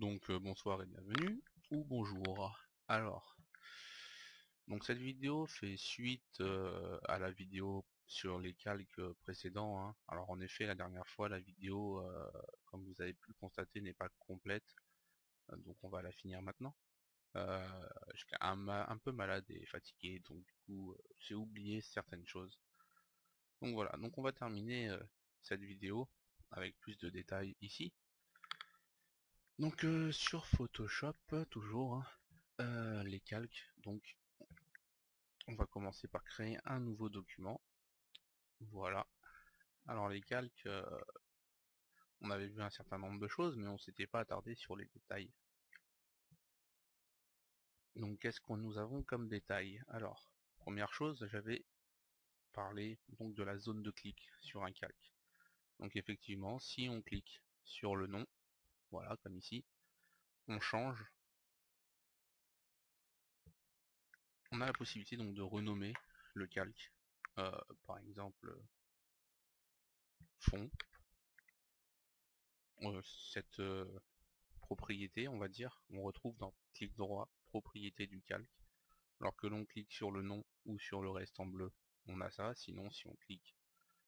Donc bonsoir et bienvenue, ou bonjour. Alors, donc cette vidéo fait suite à la vidéo sur les calques précédents, hein. Alors en effet, la dernière fois, la vidéo, comme vous avez pu le constater, n'est pas complète, donc on va la finir maintenant. J'étais un peu malade et fatigué, donc du coup, j'ai oublié certaines choses. Donc voilà, donc on va terminer cette vidéo avec plus de détails ici. Donc sur Photoshop, toujours, hein, les calques, donc on va commencer par créer un nouveau document. Voilà. Alors les calques, on avait vu un certain nombre de choses, mais on s'était pas attardé sur les détails. Donc qu'est-ce que nous avons comme détail? Alors, première chose, j'avais parlé donc de la zone de clic sur un calque. Donc effectivement, si on clique sur le nom, voilà, comme ici, on change. On a la possibilité donc de renommer le calque. Par exemple, fond. Cette propriété, on va dire, on retrouve dans clic droit, propriété du calque. Alors que l'on clique sur le nom ou sur le reste en bleu, on a ça. Sinon, si on clique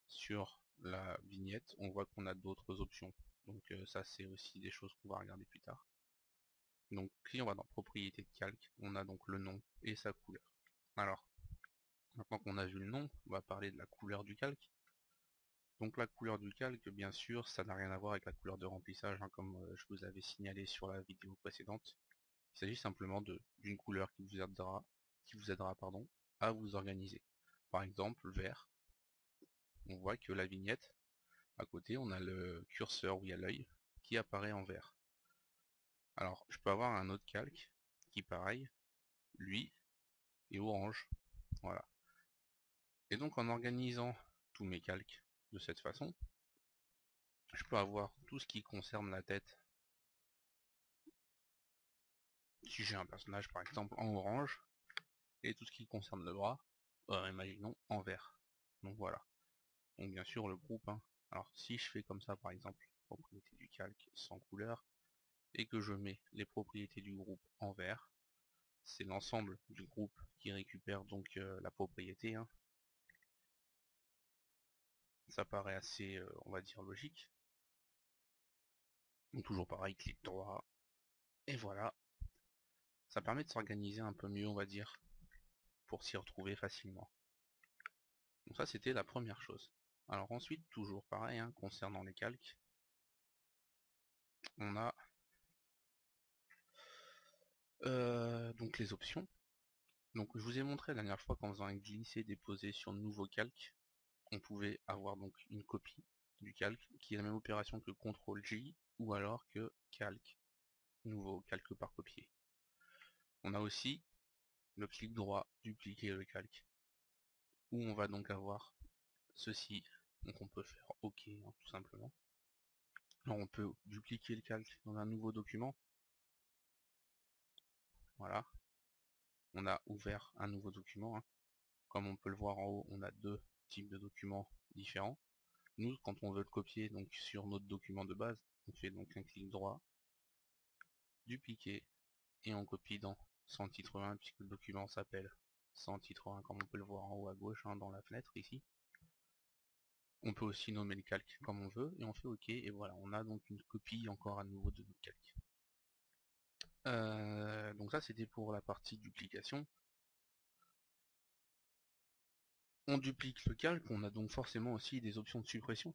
sur la vignette, on voit qu'on a d'autres options. Donc ça, c'est aussi des choses qu'on va regarder plus tard. Donc si on va dans propriété de calque, on a donc le nom et sa couleur. Alors, maintenant qu'on a vu le nom, on va parler de la couleur du calque. Donc la couleur du calque, bien sûr, ça n'a rien à voir avec la couleur de remplissage, hein, comme je vous avais signalé sur la vidéo précédente. Il s'agit simplement d'une couleur qui vous aidera pardon, à vous organiser. Par exemple, vert, on voit que la vignette, à côté, on a le curseur où il y a l'œil qui apparaît en vert. Alors, je peux avoir un autre calque qui, pareil, lui, est orange. Voilà. Et donc, en organisant tous mes calques de cette façon, je peux avoir tout ce qui concerne la tête. Si j'ai un personnage, par exemple, en orange, et tout ce qui concerne le bras, imaginons, en vert. Donc voilà. Donc bien sûr le groupe, hein. Alors si je fais comme ça par exemple, propriété du calque sans couleur, et que je mets les propriétés du groupe en vert, c'est l'ensemble du groupe qui récupère donc la propriété, hein. Ça paraît assez, on va dire, logique. Donc toujours pareil, clic droit, et voilà. Ça permet de s'organiser un peu mieux, on va dire, pour s'y retrouver facilement. Donc ça c'était la première chose. Alors ensuite, toujours pareil, hein, concernant les calques, on a donc les options. Donc je vous ai montré la dernière fois qu'en faisant un glisser-déposer sur nouveau calque, on pouvait avoir donc une copie du calque qui est la même opération que CTRL-J ou alors que calque, nouveau calque par copier. On a aussi le clic droit, dupliquer le calque, où on va donc avoir ceci, donc on peut faire OK, hein, tout simplement. Alors on peut dupliquer le calque dans un nouveau document. Voilà, on a ouvert un nouveau document, hein. Comme on peut le voir en haut, on a deux types de documents différents. Nous, quand on veut le copier donc sur notre document de base, on fait donc un clic droit, dupliquer, et on copie dans sans titre 1, puisque le document s'appelle sans titre 1, comme on peut le voir en haut à gauche, hein, dans la fenêtre ici. On peut aussi nommer le calque comme on veut, et on fait OK, et voilà, on a donc une copie encore à nouveau de notre calque. Donc ça c'était pour la partie duplication. On duplique le calque, on a donc forcément aussi des options de suppression.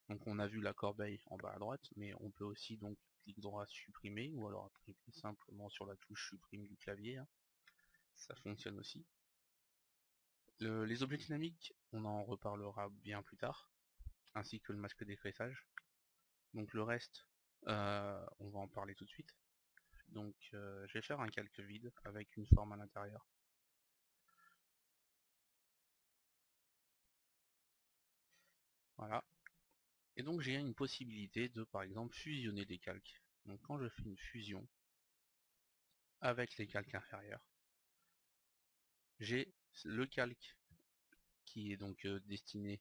Donc on a vu la corbeille en bas à droite, mais on peut aussi donc clic droit supprimer, ou alors cliquer simplement sur la touche supprime du clavier, hein. Ça fonctionne aussi. Les objets dynamiques, on en reparlera bien plus tard, ainsi que le masque d'écressage. Donc le reste, on va en parler tout de suite. Donc je vais faire un calque vide avec une forme à l'intérieur. Voilà. Et donc j'ai une possibilité de par exemple fusionner des calques. Donc quand je fais une fusion avec les calques inférieurs, j'ai le calque qui est donc destiné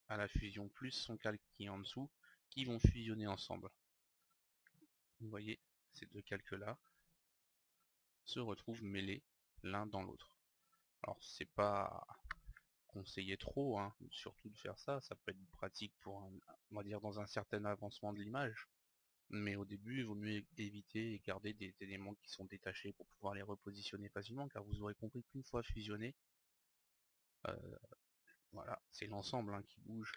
à la fusion plus son calque qui est en dessous qui vont fusionner ensemble. Vous voyez, ces deux calques-là se retrouvent mêlés l'un dans l'autre. Alors c'est pas conseillé trop, hein, surtout de faire ça, ça peut être pratique pour on va dire dans un certain avancement de l'image, mais au début il vaut mieux éviter et garder des éléments qui sont détachés pour pouvoir les repositionner facilement, car vous aurez compris qu'une fois fusionné, voilà, c'est l'ensemble hein, qui bouge,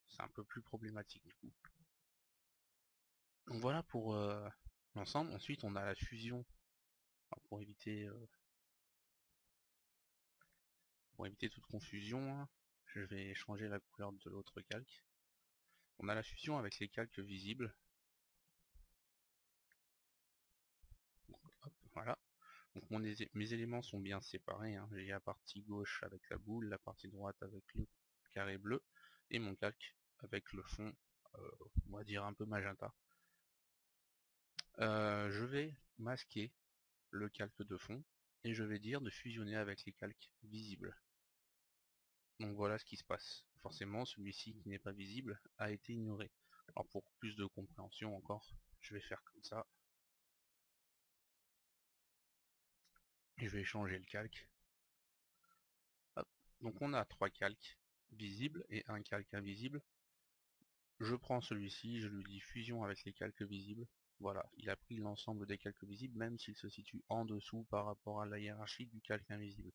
c'est un peu plus problématique du coup. Donc voilà pour l'ensemble. Ensuite on a la fusion. Alors, pour éviter toute confusion, hein, je vais changer la couleur de l'autre calque. On a la fusion avec les calques visibles. Hop, voilà. Donc mes éléments sont bien séparés, hein. J'ai la partie gauche avec la boule, la partie droite avec le carré bleu, et mon calque avec le fond, on va dire un peu magenta. Je vais masquer le calque de fond, et je vais dire de fusionner avec les calques visibles. Donc voilà ce qui se passe. Forcément, celui-ci qui n'est pas visible a été ignoré. Alors pour plus de compréhension encore, je vais faire comme ça. Et je vais changer le calque. Hop. Donc on a 3 calques visibles et un calque invisible. Je prends celui-ci, je lui dis fusion avec les calques visibles. Voilà, il a pris l'ensemble des calques visibles, même s'il se situe en dessous par rapport à la hiérarchie du calque invisible.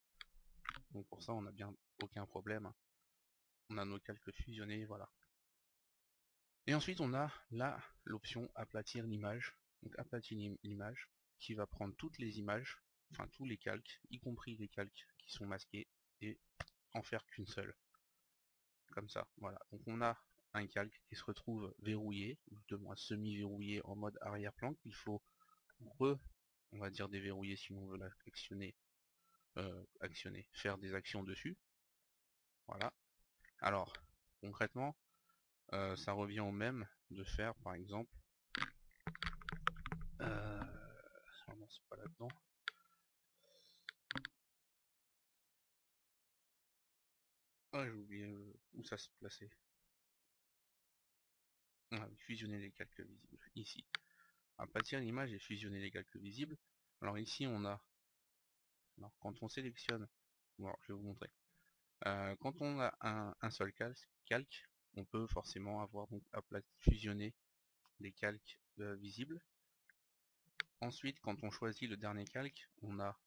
Donc pour ça, on n'a bien aucun problème. On a nos calques fusionnés, voilà. Et ensuite, on a là l'option aplatir l'image. Donc aplatir l'image, qui va prendre toutes les images, enfin tous les calques, y compris les calques qui sont masqués, et en faire qu'une seule. Comme ça, voilà. Donc on a un calque qui se retrouve verrouillé, ou de moins semi-verrouillé en mode arrière-plan, qu'il faut on va dire déverrouiller si on veut l'actionner, faire des actions dessus. Voilà. Alors, concrètement, ça revient au même de faire par exemple non, c'est pas là-dedans. Ah, j'ai oublié où ça se plaçait. Ah, fusionner les calques visibles. Ici. Aplatir l'image et fusionner les calques visibles. Alors ici on a. Alors quand on sélectionne. Bon, alors, je vais vous montrer. Quand on a un seul calque, on peut forcément avoir donc fusionner les calques visibles. Ensuite, quand on choisit le dernier calque, on a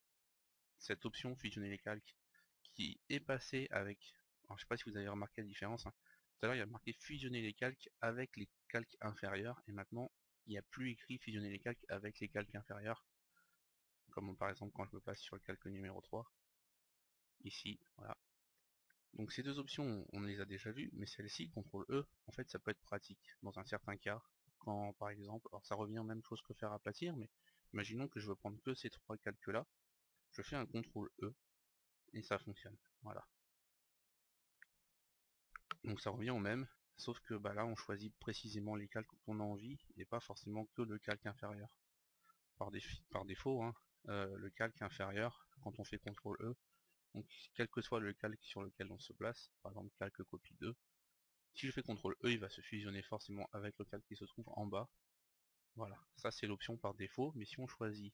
cette option fusionner les calques qui est passée avec. Alors, je sais pas si vous avez remarqué la différence. Hein. Tout à l'heure, il y a marqué fusionner les calques avec les calques inférieurs, et maintenant, il n'y a plus écrit fusionner les calques avec les calques inférieurs, comme par exemple quand je me place sur le calque numéro 3. Ici, voilà. Donc ces deux options, on les a déjà vues, mais celle-ci, CTRL E, en fait, ça peut être pratique dans un certain cas, quand par exemple, alors ça revient aux mêmes choses que faire aplatir, mais imaginons que je veux prendre que ces trois calques-là, je fais un CTRL E, et ça fonctionne, voilà. Donc ça revient au même, sauf que bah, là on choisit précisément les calques qu'on a envie, et pas forcément que le calque inférieur. Par défaut, hein, le calque inférieur, quand on fait CTRL E, donc quel que soit le calque sur lequel on se place, par exemple calque copie 2, si je fais CTRL E, il va se fusionner forcément avec le calque qui se trouve en bas. Voilà, ça c'est l'option par défaut, mais si on choisit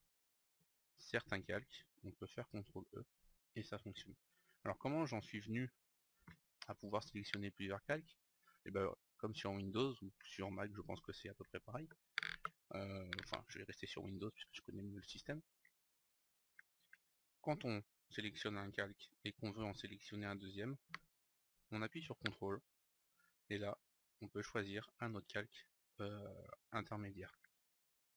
certains calques, on peut faire CTRL E, et ça fonctionne. Alors comment j'en suis venu à pouvoir sélectionner plusieurs calques? Et ben, comme sur Windows ou sur Mac, je pense que c'est à peu près pareil. Enfin, je vais rester sur Windows puisque je connais mieux le système. Quand on sélectionne un calque et qu'on veut en sélectionner un deuxième, on appuie sur CTRL, et là, on peut choisir un autre calque intermédiaire.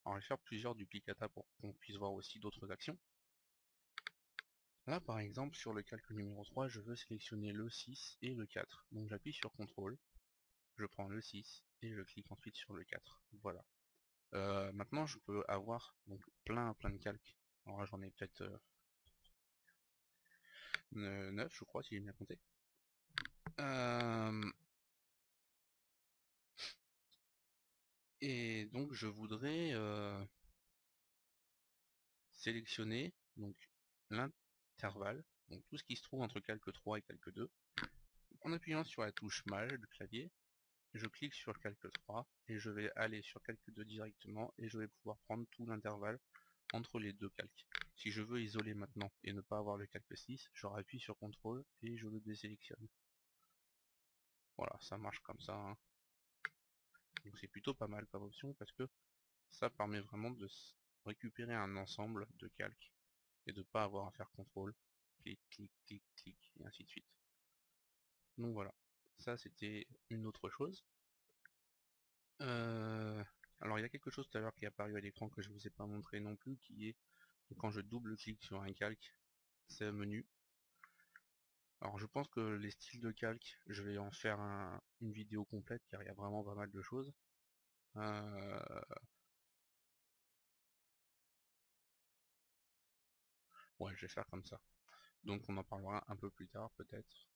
Alors, je vais faire plusieurs duplicata pour qu'on puisse voir aussi d'autres actions. Là, par exemple, sur le calque numéro 3, je veux sélectionner le 6 et le 4. Donc j'appuie sur CTRL, je prends le 6 et je clique ensuite sur le 4. Voilà. Maintenant, je peux avoir donc plein de calques. Alors là, j'en ai peut-être 9, je crois, si j'ai bien compté. Et donc, je voudrais sélectionner donc l'intervalle, donc tout ce qui se trouve entre calque 3 et calque 2, en appuyant sur la touche Maj du clavier. je clique sur calque 3 et je vais aller sur calque 2 directement et je vais pouvoir prendre tout l'intervalle entre les deux calques. Si je veux isoler maintenant et ne pas avoir le calque 6, je rappuie sur CTRL et je le désélectionne. Voilà, ça marche comme ça, hein. Donc c'est plutôt pas mal comme option parce que ça permet vraiment de récupérer un ensemble de calques et de ne pas avoir à faire CTRL, clic, clic, clic, clic, et ainsi de suite. Donc voilà, ça c'était une autre chose. Alors il y a quelque chose tout à l'heure qui est apparu à l'écran que je ne vous ai pas montré non plus, qui est quand je double-clique sur un calque, c'est un menu. Alors je pense que les styles de calque, je vais en faire une vidéo complète car il y a vraiment pas mal de choses. Ouais, je vais faire comme ça. Donc on en parlera un peu plus tard peut-être.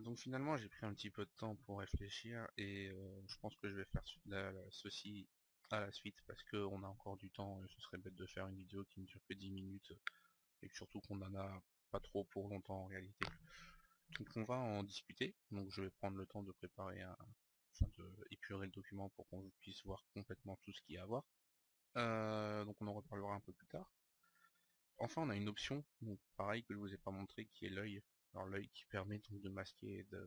Donc finalement j'ai pris un petit peu de temps pour réfléchir et je pense que je vais faire ceci à la suite parce qu'on a encore du temps et ce serait bête de faire une vidéo qui ne dure que 10 minutes et surtout qu'on en a pas trop pour longtemps en réalité. Donc on va en discuter, donc je vais prendre le temps de préparer enfin de épurer le document pour qu'on puisse voir complètement tout ce qu'il y a à voir. Donc on en reparlera un peu plus tard. Enfin on a une option, donc pareil que je vous ai pas montré, qui est l'œil. Alors l'œil qui permet donc de masquer et de...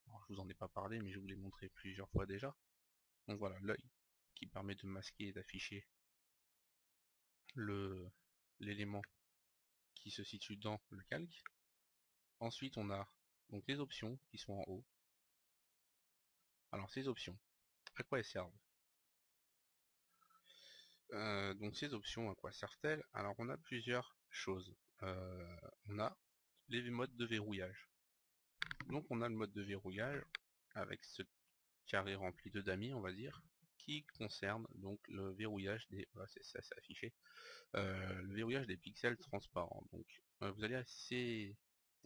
Alors, je vous en ai pas parlé mais je vous l'ai montré plusieurs fois déjà. Donc voilà, l'œil qui permet de masquer et d'afficher l'élément qui se situe dans le calque. Ensuite on a donc les options qui sont en haut. Alors ces options, à quoi elles servent? Donc ces options, à quoi servent-elles? Alors on a plusieurs choses. On a les modes de verrouillage. Donc on a le mode de verrouillage avec ce carré rempli de damis, on va dire, qui concerne donc le verrouillage des... Voilà, c'est ça, c'est affiché. Le verrouillage des pixels transparents. Donc vous allez assez,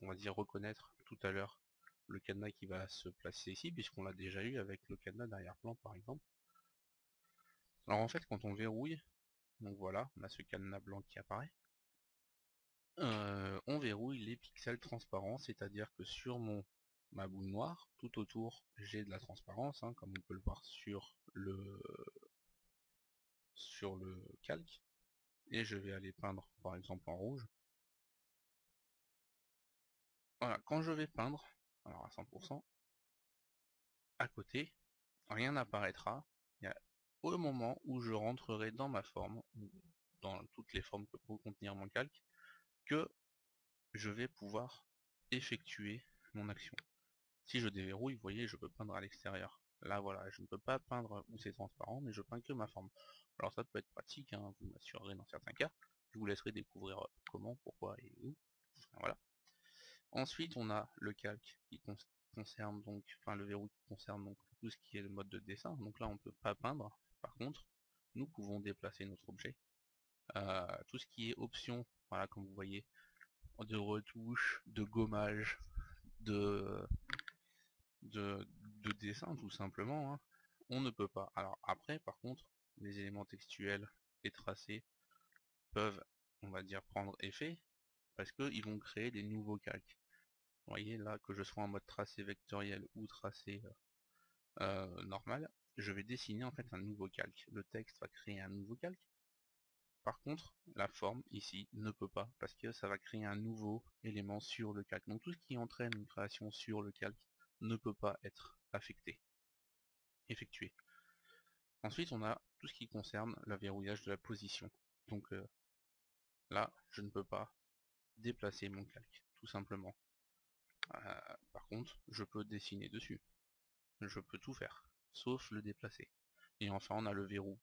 on va dire, reconnaître tout à l'heure le cadenas qui va se placer ici, puisqu'on l'a déjà eu avec le cadenas d'arrière-plan par exemple. Alors en fait quand on verrouille, donc voilà, on a ce cadenas blanc qui apparaît. On verrouille les pixels transparents, c'est-à-dire que sur ma boule noire, tout autour j'ai de la transparence, hein, comme on peut le voir sur le calque, et je vais aller peindre par exemple en rouge. Voilà, quand je vais peindre, alors à 100%, à côté, rien n'apparaîtra, il y a au moment où je rentrerai dans ma forme, dans toutes les formes que peut contenir mon calque, que je vais pouvoir effectuer mon action. Si je déverrouille, vous voyez, je peux peindre à l'extérieur. Là, voilà, je ne peux pas peindre où c'est transparent, mais je peins que ma forme. Alors ça peut être pratique, hein, vous m'assurerez dans certains cas. Je vous laisserai découvrir comment, pourquoi et où. Enfin, voilà. Ensuite, on a le calque qui concerne donc, enfin le verrou qui concerne donc tout ce qui est le mode de dessin. Donc là, on ne peut pas peindre. Par contre, nous pouvons déplacer notre objet. Tout ce qui est option, voilà, comme vous voyez, de retouche, de gommage, de de dessin tout simplement, hein, on ne peut pas. Alors après par contre les éléments textuels et tracés peuvent, on va dire, prendre effet parce qu'ils vont créer des nouveaux calques. Vous voyez là, que je sois en mode tracé vectoriel ou tracé normal, je vais dessiner en fait un nouveau calque. Le texte va créer un nouveau calque. Par contre, la forme ici ne peut pas parce que ça va créer un nouveau élément sur le calque. Donc tout ce qui entraîne une création sur le calque ne peut pas être affecté, effectué. Ensuite, on a tout ce qui concerne le verrouillage de la position. Donc là, je ne peux pas déplacer mon calque, tout simplement. Par contre, je peux dessiner dessus. Je peux tout faire, sauf le déplacer. Et enfin, on a le verrou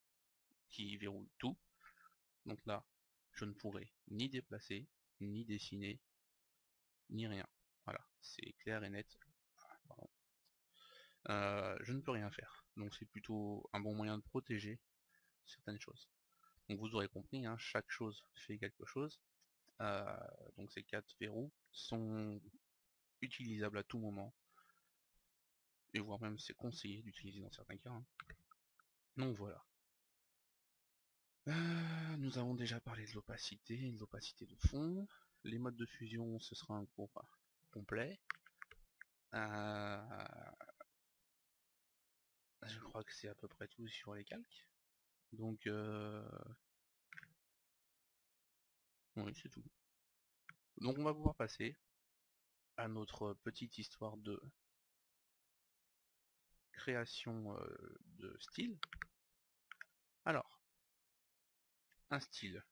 qui verrouille tout. Donc là, je ne pourrai ni déplacer, ni dessiner, ni rien. Voilà, c'est clair et net. Je ne peux rien faire. Donc c'est plutôt un bon moyen de protéger certaines choses. Donc vous aurez compris, hein, chaque chose fait quelque chose. Donc ces 4 verrous sont utilisables à tout moment, et voire même c'est conseillé d'utiliser dans certains cas, hein. Donc voilà. Nous avons déjà parlé de l'opacité de fond. Les modes de fusion, ce sera un cours complet. Je crois que c'est à peu près tout sur les calques. Donc, oui, c'est tout. Donc on va pouvoir passer à notre petite histoire de création de style. Alors, un style,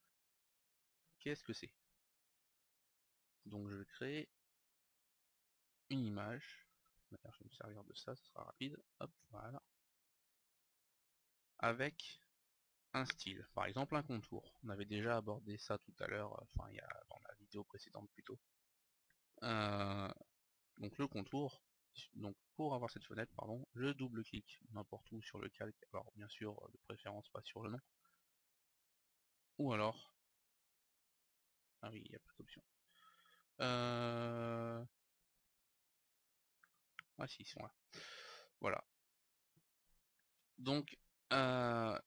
qu'est-ce que c'est? Donc je vais créer une image. D'ailleurs, je vais me servir de ça, ce sera rapide. Hop, voilà. Avec un style, par exemple un contour. On avait déjà abordé ça tout à l'heure, enfin il y a dans la vidéo précédente plutôt. Donc le contour, donc pour avoir cette fenêtre, pardon, je double-clique n'importe où sur le calque, alors bien sûr de préférence pas sur le nom, ou alors, ah oui, il n'y a pas d'option. Ah si, ils sont là. Voilà. Donc,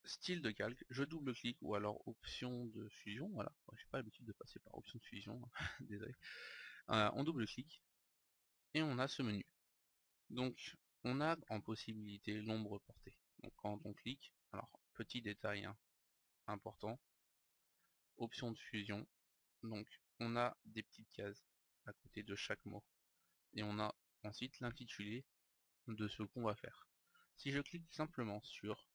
style de calque, je double-clique, ou alors option de fusion, voilà. Moi, j'ai pas l'habitude de passer par option de fusion, désolé. On double-clique, et on a ce menu. Donc, on a en possibilité l'ombre portée. Donc quand on clique, alors petit détail hein, important, option de fusion, donc on a des petites cases à côté de chaque mot. Et on a ensuite l'intitulé de ce qu'on va faire. Si je clique simplement sur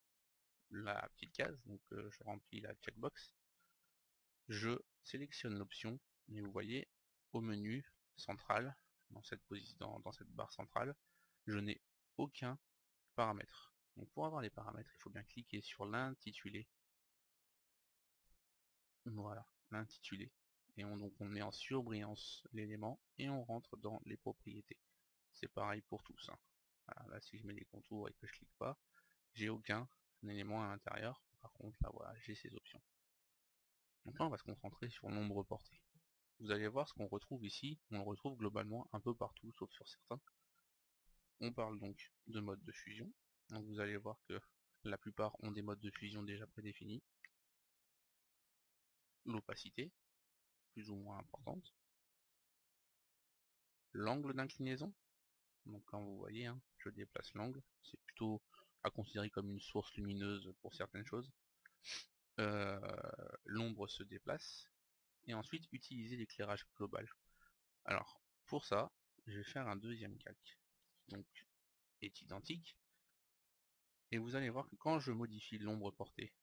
la petite case, donc je remplis la checkbox, je sélectionne l'option, et vous voyez au menu central, dans cette position, dans cette barre centrale, je n'ai aucun paramètre. Donc pour avoir les paramètres, il faut bien cliquer sur l'intitulé. Voilà, l'intitulé. Et donc on met en surbrillance l'élément et on rentre dans les propriétés. C'est pareil pour tous. Hein. Voilà, là si je mets les contours et que je clique pas, j'ai aucun élément à l'intérieur. Par contre là voilà, j'ai ces options. Donc là on va se concentrer sur l'ombre portée. Vous allez voir ce qu'on retrouve ici, on le retrouve globalement un peu partout, sauf sur certains. On parle donc de mode de fusion. Donc vous allez voir que la plupart ont des modes de fusion déjà prédéfinis. L'opacité, plus ou moins importante. L'angle d'inclinaison, donc quand vous voyez, hein, je déplace l'angle, c'est plutôt à considérer comme une source lumineuse pour certaines choses. L'ombre se déplace, et ensuite utiliser l'éclairage global. Alors, pour ça, je vais faire un deuxième calque, qui donc est identique, et vous allez voir que quand je modifie l'ombre portée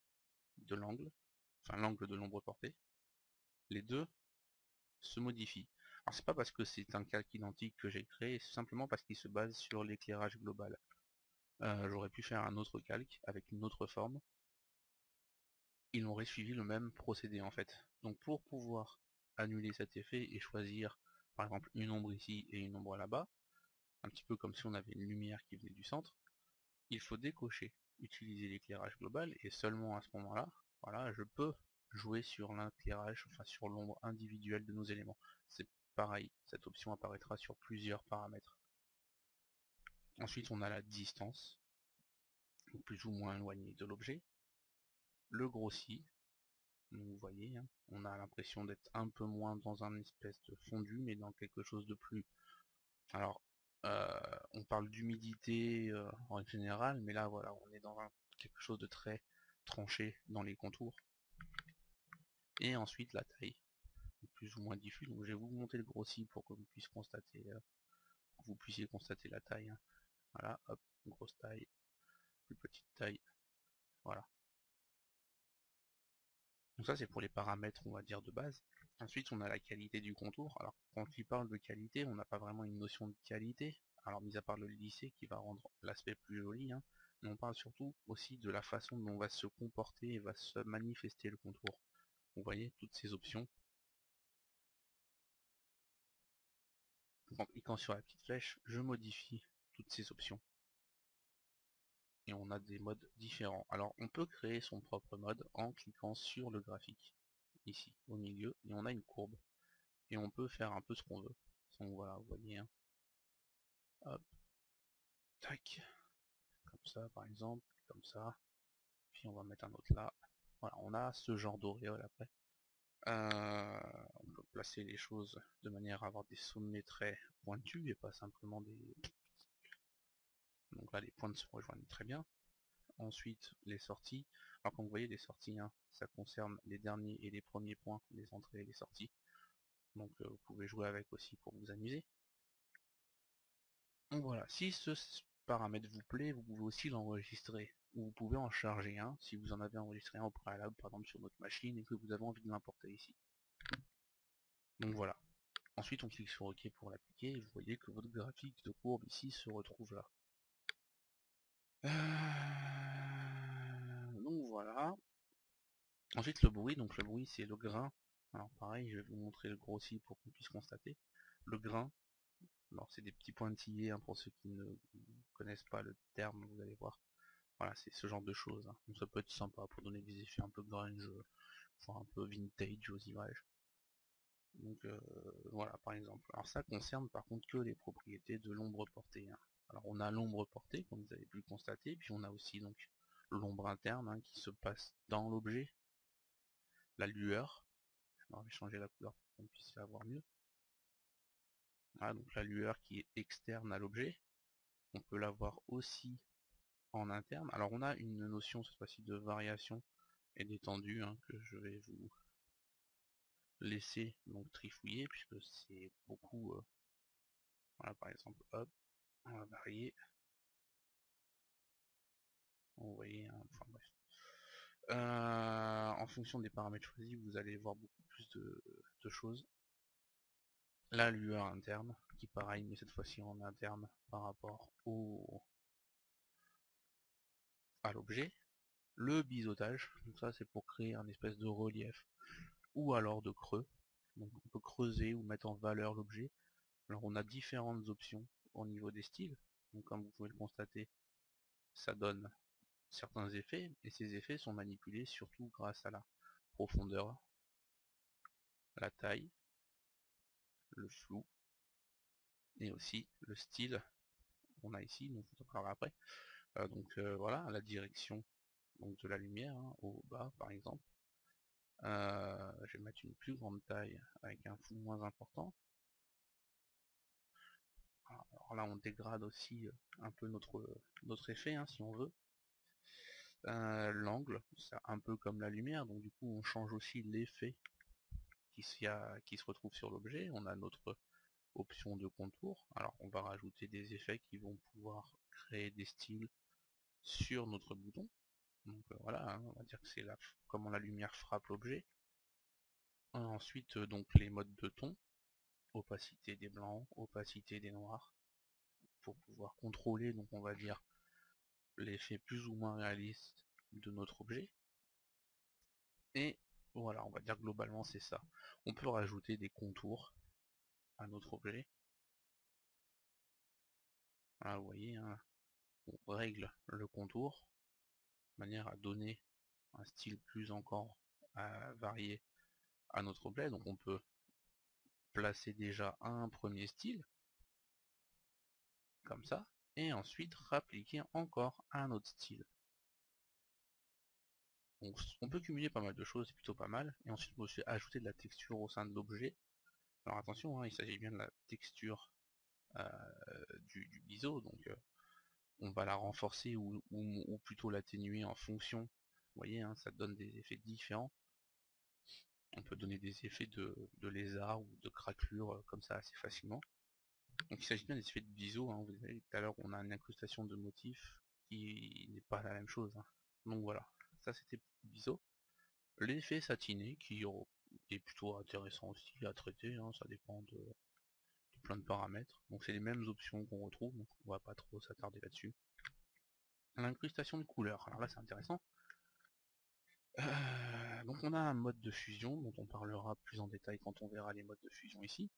de l'angle, enfin l'angle de l'ombre portée, les deux se modifient. Alors c'est pas parce que c'est un calque identique que j'ai créé, c'est simplement parce qu'il se base sur l'éclairage global. J'aurais pu faire un autre calque avec une autre forme, il aurait suivi le même procédé en fait. Donc pour pouvoir annuler cet effet et choisir par exemple une ombre ici et une ombre là-bas, un petit peu comme si on avait une lumière qui venait du centre, il faut décocher, utiliser l'éclairage global et seulement à ce moment-là, voilà, je peux jouer sur l'éclairage, enfin sur l'ombre individuelle de nos éléments. C'est pareil, cette option apparaîtra sur plusieurs paramètres. Ensuite on a la distance, plus ou moins éloignée de l'objet, le grossi, donc vous voyez, hein, on a l'impression d'être un peu moins dans un espèce de fondu, mais dans quelque chose de plus... Alors, on parle d'humidité en général, mais là voilà, on est dans quelque chose de très tranché dans les contours. Et ensuite la taille, plus ou moins diffus. Donc je vais vous monter le grossi pour que vous puissiez constater, la taille. Hein. Voilà, hop, grosse taille, plus petite taille, voilà. Donc ça c'est pour les paramètres on va dire de base. Ensuite on a la qualité du contour. Alors quand il parle de qualité, on n'a pas vraiment une notion de qualité. Alors mis à part le lycée qui va rendre l'aspect plus joli, hein, mais on parle surtout aussi de la façon dont va se comporter et va se manifester le contour. Vous voyez toutes ces options. En cliquant sur la petite flèche, je modifie toutes ces options. Et on a des modes différents. Alors on peut créer son propre mode en cliquant sur le graphique, ici au milieu, et on a une courbe. Et on peut faire un peu ce qu'on veut. Donc voilà, vous voyez, hein. Hop, tac, comme ça par exemple, comme ça, puis on va mettre un autre là. Voilà, on a ce genre d'auréole après. On peut placer les choses de manière à avoir des sommets très pointus et pas simplement Donc là les pointes se rejoignent très bien. Ensuite les sorties. Alors comme vous voyez les sorties, hein, ça concerne les derniers et les premiers points, les entrées et les sorties. Donc vous pouvez jouer avec aussi pour vous amuser. Donc voilà, si ce paramètre vous plaît, vous pouvez aussi l'enregistrer. Ou vous pouvez en charger un, si vous en avez enregistré un au préalable, par exemple sur votre machine, et que vous avez envie de l'importer ici. Donc voilà. Ensuite on clique sur OK pour l'appliquer, et vous voyez que votre graphique de courbe ici se retrouve là. Donc voilà. Ensuite le bruit, donc le bruit c'est le grain. Alors pareil, je vais vous montrer le grossi pour qu'on puisse constater. Le grain, alors c'est des petits pointillés hein, pour ceux qui ne connaissent pas le terme, vous allez voir. Voilà, c'est ce genre de choses. Hein. Donc ça peut être sympa pour donner des effets un peu grunge, voire un peu vintage aux images. Donc voilà par exemple. Alors ça concerne par contre que les propriétés de l'ombre portée. Hein. Alors on a l'ombre portée, comme vous avez pu le constater, puis on a aussi donc l'ombre interne hein, qui se passe dans l'objet, la lueur. Alors, je vais changer la couleur pour qu'on puisse la voir mieux. Voilà, donc la lueur qui est externe à l'objet. On peut la voir aussi en interne. Alors on a une notion cette fois-ci de variation et d'étendue hein, que je vais vous laisser donc trifouiller puisque c'est beaucoup. Voilà par exemple, hop, on va varier. Vous voyez, hein, enfin bref. En fonction des paramètres choisis, vous allez voir beaucoup plus de choses. La lueur interne, qui pareil, mais cette fois-ci en interne par rapport à l'objet. Le biseautage, donc ça c'est pour créer un espèce de relief, ou alors de creux. Donc on peut creuser ou mettre en valeur l'objet. Alors on a différentes options au niveau des styles. Donc comme vous pouvez le constater, ça donne certains effets, et ces effets sont manipulés surtout grâce à la profondeur, la taille, le flou, et aussi le style qu'on a ici, donc on en parlera après. Voilà, la direction donc, de la lumière, hein, au bas par exemple. Je vais mettre une plus grande taille avec un flou moins important. Alors là on dégrade aussi un peu notre effet hein, si on veut. L'angle, c'est un peu comme la lumière, donc du coup on change aussi l'effet qui se retrouve sur l'objet. On a notre option de contour. Alors on va rajouter des effets qui vont pouvoir créer des styles sur notre bouton. Donc voilà, hein, on va dire que c'est comment la lumière frappe l'objet. Ensuite donc les modes de ton, opacité des blancs, opacité des noirs, pour pouvoir contrôler donc on va dire l'effet plus ou moins réaliste de notre objet. Et voilà, on va dire globalement c'est ça. On peut rajouter des contours à notre objet. Voilà, vous voyez, hein, on règle le contour de manière à donner un style plus encore varié à notre objet. Donc on peut placer déjà un premier style, comme ça, et ensuite rappliquer encore un autre style. Donc on peut cumuler pas mal de choses, c'est plutôt pas mal. Et ensuite on peut ajouter de la texture au sein de l'objet. Alors attention, hein, il s'agit bien de la texture du biseau, donc on va la renforcer ou plutôt l'atténuer en fonction. Vous voyez, hein, ça donne des effets différents. On peut donner des effets de lézard ou de craquelure comme ça assez facilement. Donc il s'agit bien des effets de biseau, hein. Vous avez tout à l'heure on a une incrustation de motifs qui n'est pas la même chose. Hein. Donc voilà, ça c'était pour le biseau. L'effet satiné qui est plutôt intéressant aussi à traiter, hein. Ça dépend de plein de paramètres. Donc c'est les mêmes options qu'on retrouve, donc on va pas trop s'attarder là-dessus. L'incrustation de couleurs, alors là c'est intéressant. Donc on a un mode de fusion dont on parlera plus en détail quand on verra les modes de fusion ici.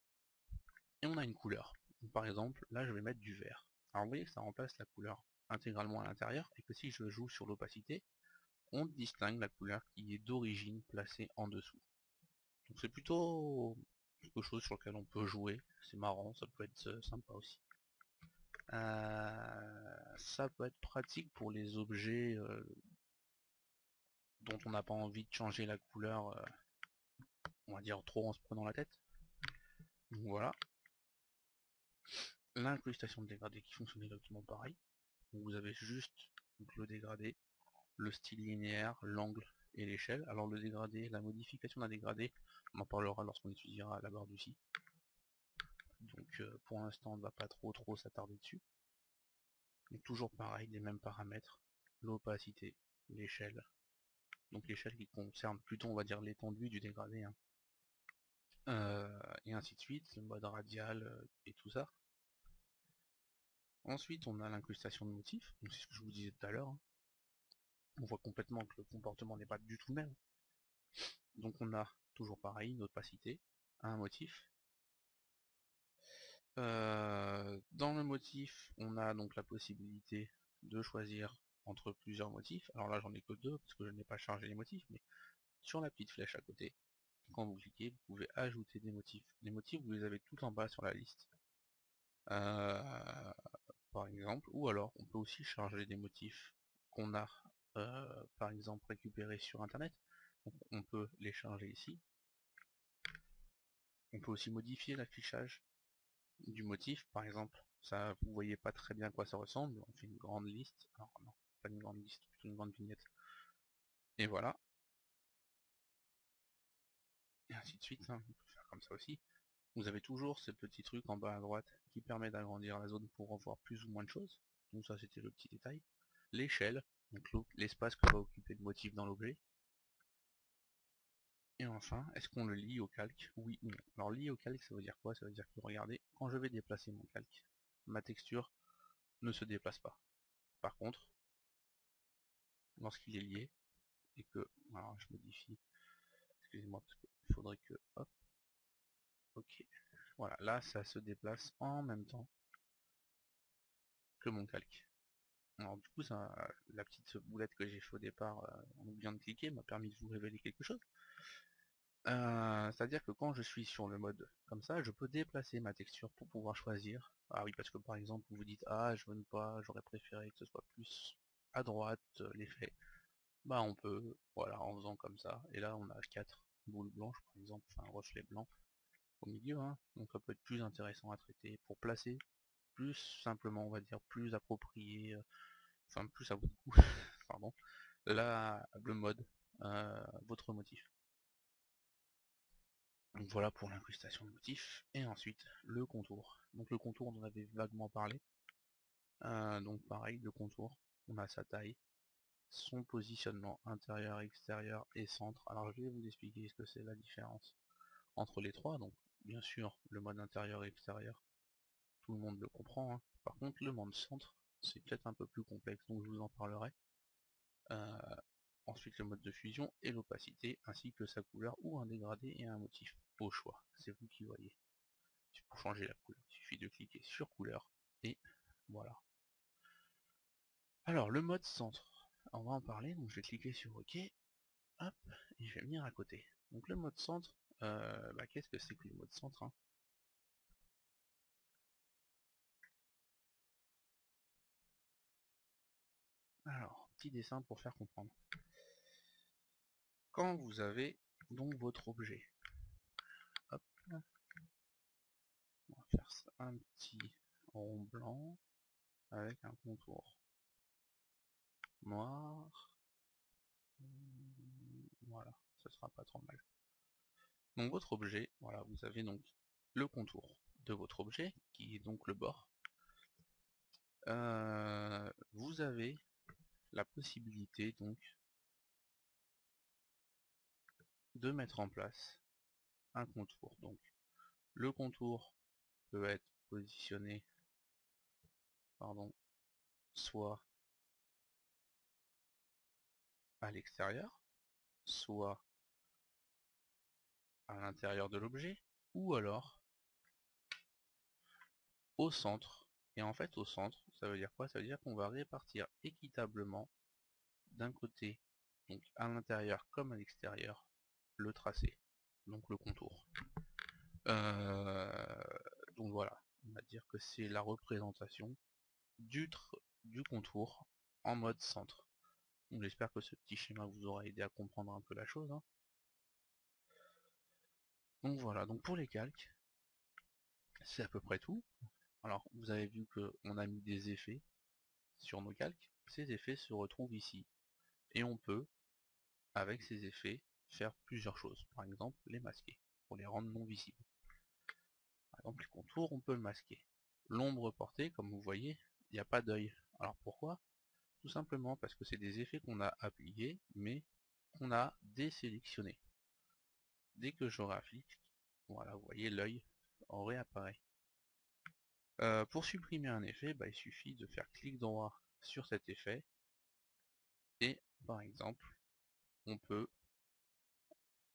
Et on a une couleur. Donc, par exemple, là je vais mettre du vert. Alors vous voyez que ça remplace la couleur intégralement à l'intérieur et que si je joue sur l'opacité, on distingue la couleur qui est d'origine placée en dessous. Donc c'est plutôt quelque chose sur lequel on peut jouer, c'est marrant, ça peut être sympa aussi. Ça peut être pratique pour les objets dont on n'a pas envie de changer la couleur, on va dire trop en se prenant la tête. Donc voilà. L'incrustation de dégradé qui fonctionne exactement pareil. Donc vous avez juste donc, le dégradé, le style linéaire, l'angle et l'échelle. Alors le dégradé, la modification d'un dégradé, on en parlera lorsqu'on étudiera la barre du si. Donc pour l'instant on ne va pas trop s'attarder dessus. Donc toujours pareil, les mêmes paramètres, l'opacité, l'échelle. Donc l'échelle qui concerne plutôt on va dire l'étendue du dégradé, hein. Et ainsi de suite, le mode radial et tout ça. Ensuite on a l'incrustation de motifs, donc c'est ce que je vous disais tout à l'heure, hein. On voit complètement que le comportement n'est pas du tout le même. Donc on a toujours pareil, une opacité, un motif. Dans le motif, on a donc la possibilité de choisir entre plusieurs motifs. Alors là j'en ai que deux parce que je n'ai pas chargé les motifs, mais sur la petite flèche à côté, quand vous cliquez, vous pouvez ajouter des motifs. Les motifs, vous les avez tout en bas sur la liste. Par exemple, ou alors on peut aussi charger des motifs qu'on a par exemple récupérés sur internet. Donc, on peut les charger ici. On peut aussi modifier l'affichage du motif, par exemple. Ça, vous voyez pas très bien à quoi ça ressemble. On fait une grande liste. Alors non, pas une grande liste, plutôt une grande vignette. Et voilà. Et ainsi de suite, hein. On peut faire comme ça aussi. Vous avez toujours ce petit truc en bas à droite qui permet d'agrandir la zone pour voir plus ou moins de choses. Donc ça c'était le petit détail. L'échelle, donc l'espace que va occuper le motif dans l'objet. Et enfin, est-ce qu'on le lie au calque? Oui ou non. Alors lié au calque, ça veut dire quoi? Ça veut dire que regardez, quand je vais déplacer mon calque, ma texture ne se déplace pas. Par contre, lorsqu'il est lié, et que, alors je modifie, excusez-moi parce qu'il faudrait que, hop, ok, voilà, là ça se déplace en même temps que mon calque. Alors du coup, ça, la petite boulette que j'ai fait au départ en oubliant de cliquer m'a permis de vous révéler quelque chose. C'est-à-dire que quand je suis sur le mode comme ça, je peux déplacer ma texture pour pouvoir choisir. Ah oui, parce que par exemple, vous vous dites, ah, je veux pas, j'aurais préféré que ce soit plus à droite l'effet. Bah on peut, voilà, en faisant comme ça. Et là, on a 4 boules blanches, par exemple, enfin un reflet blanc au milieu, hein. Donc ça peut être plus intéressant à traiter pour placer plus simplement, on va dire, plus approprié, enfin plus à votre goût, pardon, le mode, votre motif. Donc voilà pour l'incrustation de motif. Et ensuite, le contour. Donc le contour, on en avait vaguement parlé. Donc pareil, le contour, on a sa taille, son positionnement intérieur, extérieur et centre. Alors je vais vous expliquer ce que c'est la différence entre les trois. Donc bien sûr, le mode intérieur et extérieur, tout le monde le comprend, hein. Par contre, le mode centre, c'est peut-être un peu plus complexe, donc je vous en parlerai. Ensuite le mode de fusion et l'opacité, ainsi que sa couleur ou un dégradé et un motif. Au choix, c'est vous qui voyez. Pour changer la couleur, il suffit de cliquer sur couleur et voilà. Alors le mode centre, on va en parler, donc je vais cliquer sur OK, hop, et je vais venir à côté. Donc le mode centre, qu'est-ce que c'est que le mode centre, hein? Alors, petit dessin pour faire comprendre. Quand vous avez donc votre objet, hop, on va faire ça, un petit rond blanc avec un contour noir. Voilà, ce sera pas trop mal. Donc votre objet, voilà, vous avez donc le contour de votre objet, qui est donc le bord. Vous avez la possibilité donc de mettre en place un contour. Donc le contour peut être positionné, pardon, soit à l'extérieur, soit à l'intérieur de l'objet, ou alors au centre. Et en fait au centre, ça veut dire quoi? Ça veut dire qu'on va répartir équitablement d'un côté, donc à l'intérieur comme à l'extérieur, le tracé, donc le contour. Donc voilà, on va dire que c'est la représentation du, du contour en mode centre. Donc j'espère que ce petit schéma vous aura aidé à comprendre un peu la chose, hein. Donc voilà, donc pour les calques, c'est à peu près tout. Alors vous avez vu qu'on a mis des effets. sur nos calques, ces effets se retrouvent ici. Et on peut, avec ces effets, faire plusieurs choses. Par exemple, les masquer, pour les rendre non visibles. Par exemple, les contours, on peut le masquer. L'ombre portée, comme vous voyez, il n'y a pas d'œil. Alors pourquoi? Tout simplement parce que c'est des effets qu'on a appliqués, mais qu'on a désélectionnés. Dès que je réapplique, voilà, vous voyez, l'œil en réapparaît. Pour supprimer un effet, il suffit de faire clic droit sur cet effet, et par exemple, on peut,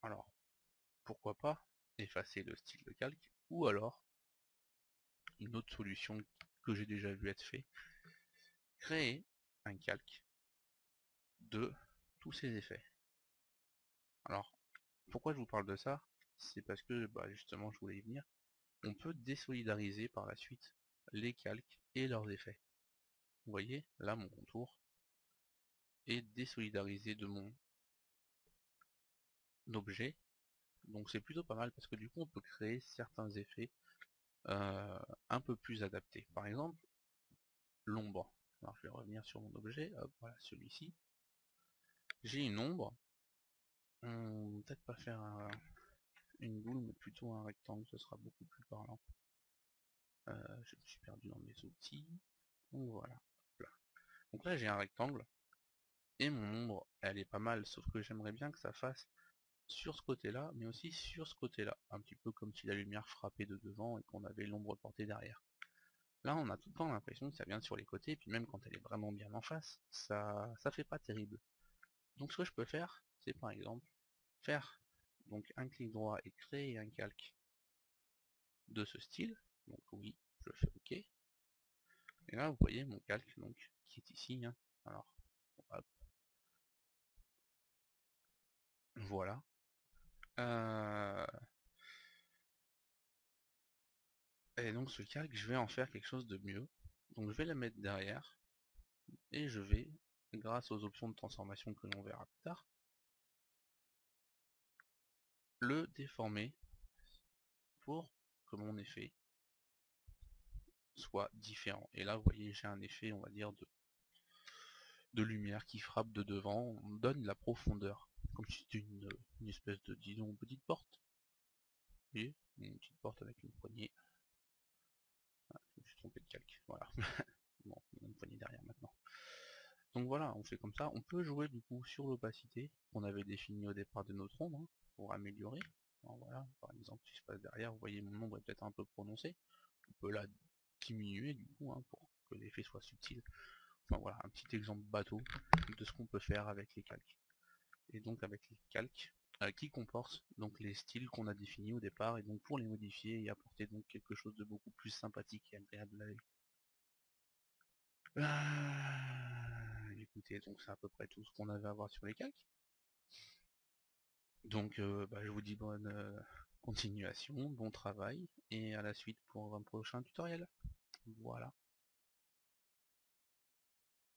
alors, pourquoi pas, effacer le style de calque, ou alors, une autre solution que j'ai déjà vu être fait, créer un calque de tous ces effets. Alors, pourquoi je vous parle de ça? C'est parce que, justement, je voulais y venir. On peut désolidariser par la suite les calques et leurs effets. Vous voyez, là, mon contour est désolidarisé de mon objet. Donc c'est plutôt pas mal parce que du coup, on peut créer certains effets un peu plus adaptés. Par exemple, l'ombre. Alors je vais revenir sur mon objet, hop, voilà, celui-ci. J'ai une ombre. On va peut-être pas faire une boule, mais plutôt un rectangle, ce sera beaucoup plus parlant. Je me suis perdu dans mes outils. Donc voilà. Là. Donc là j'ai un rectangle. Et mon ombre, elle est pas mal, sauf que j'aimerais bien que ça fasse sur ce côté-là, mais aussi sur ce côté-là. Un petit peu comme si la lumière frappait de devant et qu'on avait l'ombre portée derrière. Là, on a tout le temps l'impression que ça vient sur les côtés, et puis même quand elle est vraiment bien en face, ça fait pas terrible. Donc ce que je peux faire, c'est par exemple faire donc un clic droit et créer un calque de ce style. Donc oui, je fais OK. Et là, vous voyez mon calque donc qui est ici. Hein. Alors, hop. Voilà. Et donc ce calque, je vais en faire quelque chose de mieux. Donc je vais la mettre derrière, et je vais, grâce aux options de transformation que l'on verra plus tard, le déformer pour que mon effet soit différent. Et là, vous voyez, j'ai un effet, on va dire, de lumière qui frappe de devant, on donne de la profondeur, comme si c'était une espèce de, disons, petite porte. Vous voyez, une petite porte avec une poignée. Ah, je me suis trompé de calque, voilà. Bon, on a une poignée derrière maintenant. Donc voilà, on fait comme ça. On peut jouer du coup sur l'opacité qu'on avait définie au départ de notre ombre, hein, pour améliorer. Alors, voilà, par exemple, si je passe derrière, vous voyez mon ombre est peut-être un peu prononcée. On peut la diminuer du coup, hein, pour que l'effet soit subtil. Enfin voilà, un petit exemple bateau de ce qu'on peut faire avec les calques. Et donc avec les calques, qui comportent donc les styles qu'on a définis au départ, et donc pour les modifier et apporter donc quelque chose de beaucoup plus sympathique et agréable à l'œil. Écoutez, donc c'est à peu près tout ce qu'on avait à voir sur les calques. Donc je vous dis bonne continuation, bon travail, et à la suite pour un prochain tutoriel. Voilà.